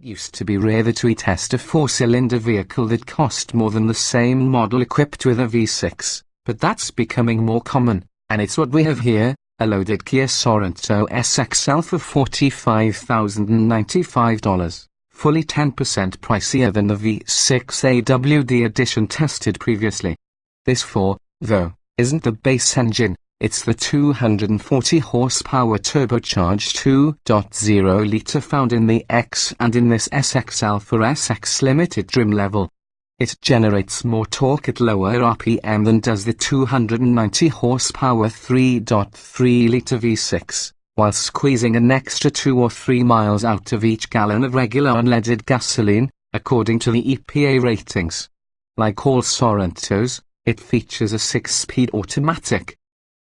It used to be rare to test a 4-cylinder vehicle that cost more than the same model equipped with a V6, but that's becoming more common, and it's what we have here, a loaded Kia Sorento SXL for $45,095, fully 10% pricier than the V6 AWD edition tested previously. This 4, though, isn't the base engine, it's the 240 horsepower turbocharged 2.0-litre found in the X and in this SXL for SX Limited trim level. It generates more torque at lower RPM than does the 290 horsepower 3.3-litre V6, while squeezing an extra 2 or 3 miles out of each gallon of regular unleaded gasoline, according to the EPA ratings. Like all Sorentos, it features a 6-speed automatic.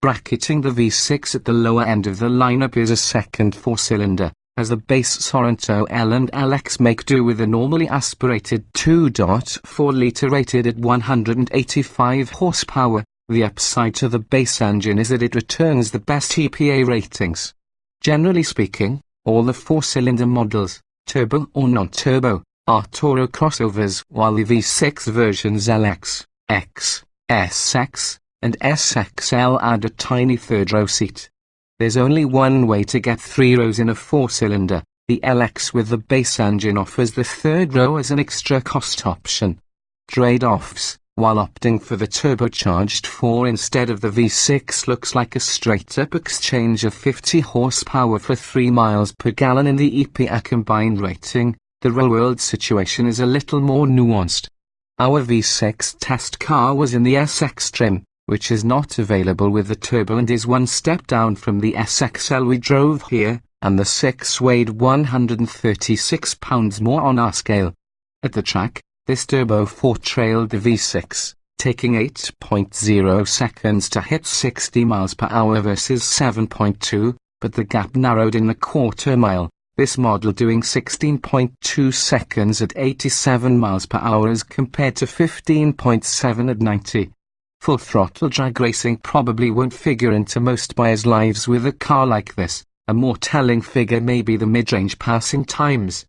Bracketing the V6 at the lower end of the lineup is a second 4-cylinder, as the base Sorento L and LX make do with a normally aspirated 2.4-litre rated at 185 horsepower. The upside to the base engine is that it returns the best EPA ratings. Generally speaking, all the 4-cylinder models, turbo or non-turbo, are Toro crossovers, while the V6 versions LX, X, SX, and SXL add a tiny third-row seat. There's only one way to get 3 rows in a 4-cylinder. The LX with the base engine offers the third row as an extra cost option. Trade-offs: while opting for the turbocharged 4 instead of the V6 looks like a straight-up exchange of 50 horsepower for 3 miles per gallon in the EPA combined rating, the real-world situation is a little more nuanced. Our V6 test car was in the SX trim, which is not available with the turbo and is one step down from the SXL we drove here, and the 6 weighed 136 pounds more on our scale. At the track, this Turbo 4 trailed the V6, taking 8.0 seconds to hit 60 miles per hour versus 7.2, but the gap narrowed in the quarter mile, this model doing 16.2 seconds at 87 miles per hour as compared to 15.7 at 90. Full throttle drag racing probably won't figure into most buyers' lives with a car like this. A more telling figure may be the mid-range passing times.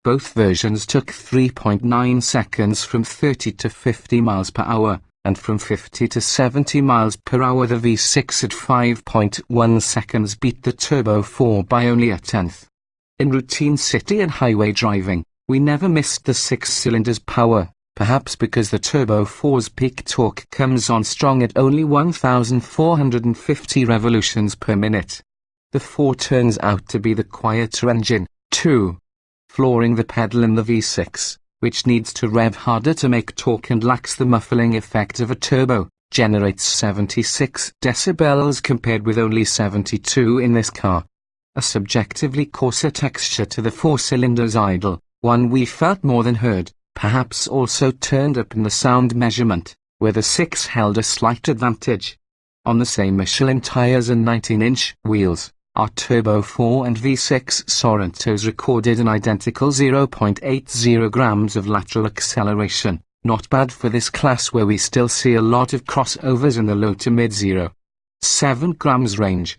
Both versions took 3.9 seconds from 30 to 50 miles per hour, and from 50 to 70 miles per hour the V6 at 5.1 seconds beat the Turbo 4 by only a tenth. In routine city and highway driving, we never missed the 6-cylinder's power. Perhaps because the Turbo 4's peak torque comes on strong at only 1,450 revolutions per minute. The 4 turns out to be the quieter engine, too. Flooring the pedal in the V6, which needs to rev harder to make torque and lacks the muffling effect of a turbo, generates 76 decibels compared with only 72 in this car. A subjectively coarser texture to the 4-cylinder's idle, one we felt more than heard. Perhaps also turned up in the sound measurement, where the 6 held a slight advantage. On the same Michelin tires and 19-inch wheels, our Turbo 4 and V6 Sorentos recorded an identical 0.80 grams of lateral acceleration, not bad for this class where we still see a lot of crossovers in the low to mid-0.7 grams range.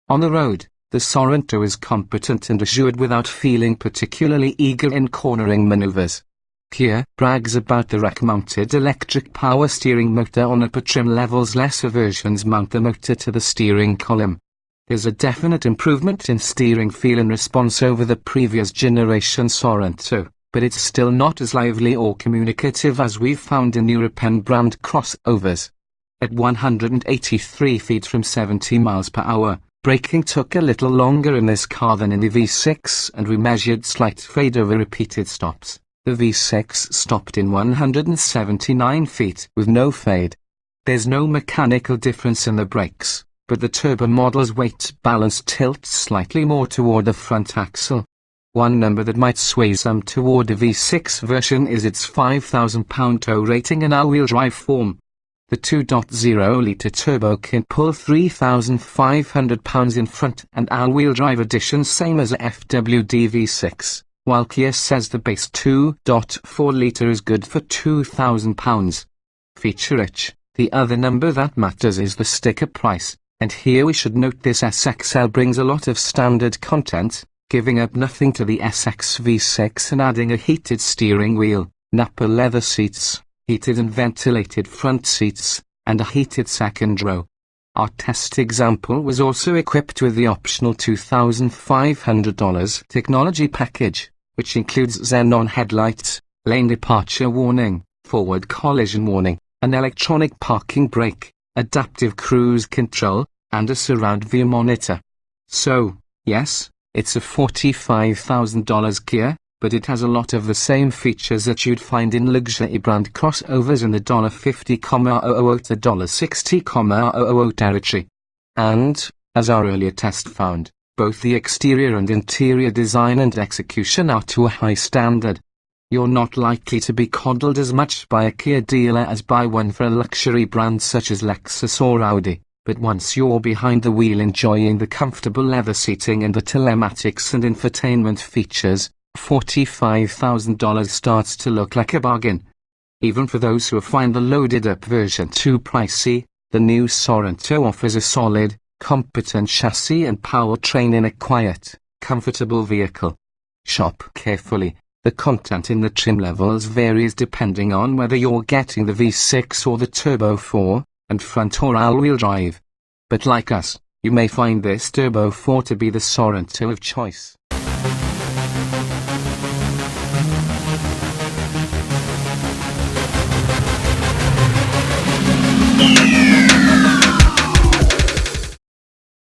On the road, the Sorento is competent and assured without feeling particularly eager in cornering maneuvers. Kia brags about the rack-mounted electric power steering motor on upper trim levels. Lesser versions mount the motor to the steering column. There's a definite improvement in steering feel and response over the previous generation Sorento, but it's still not as lively or communicative as we've found in European brand crossovers. At 183 feet from 70 miles per hour, braking took a little longer in this car than in the V6 and we measured slight fade over repeated stops. The V6 stopped in 179 feet with no fade. There's no mechanical difference in the brakes, but the turbo model's weight balance tilts slightly more toward the front axle. One number that might sway some toward the V6 version is its 5,000-pound tow rating in all-wheel drive form. The 2.0-litre turbo can pull 3,500 pounds in front and all-wheel drive edition same as a FWD V6. While Kia says the base 2.4-litre is good for 2,000 pounds. Feature-rich, the other number that matters is the sticker price, and here we should note this SXL brings a lot of standard content, giving up nothing to the SX V6 and adding a heated steering wheel, Napa leather seats, heated and ventilated front seats, and a heated second row. Our test example was also equipped with the optional $2,500 technology package, which includes xenon headlights, lane departure warning, forward collision warning, an electronic parking brake, adaptive cruise control, and a surround view monitor. So, yes, it's a $45,000 Kia, but it has a lot of the same features that you'd find in luxury brand crossovers in the $50,000 to $60,000 territory. And, as our earlier test found, both the exterior and interior design and execution are to a high standard. You're not likely to be coddled as much by a Kia dealer as by one for a luxury brand such as Lexus or Audi, but once you're behind the wheel enjoying the comfortable leather seating and the telematics and infotainment features, $45,000 starts to look like a bargain. Even for those who find the loaded-up version too pricey, the new Sorento offers a solid, competent chassis and powertrain in a quiet, comfortable vehicle. Shop carefully. The content in the trim levels varies depending on whether you're getting the V6 or the Turbo 4, and front or all-wheel drive. But like us, you may find this Turbo 4 to be the Sorento of choice.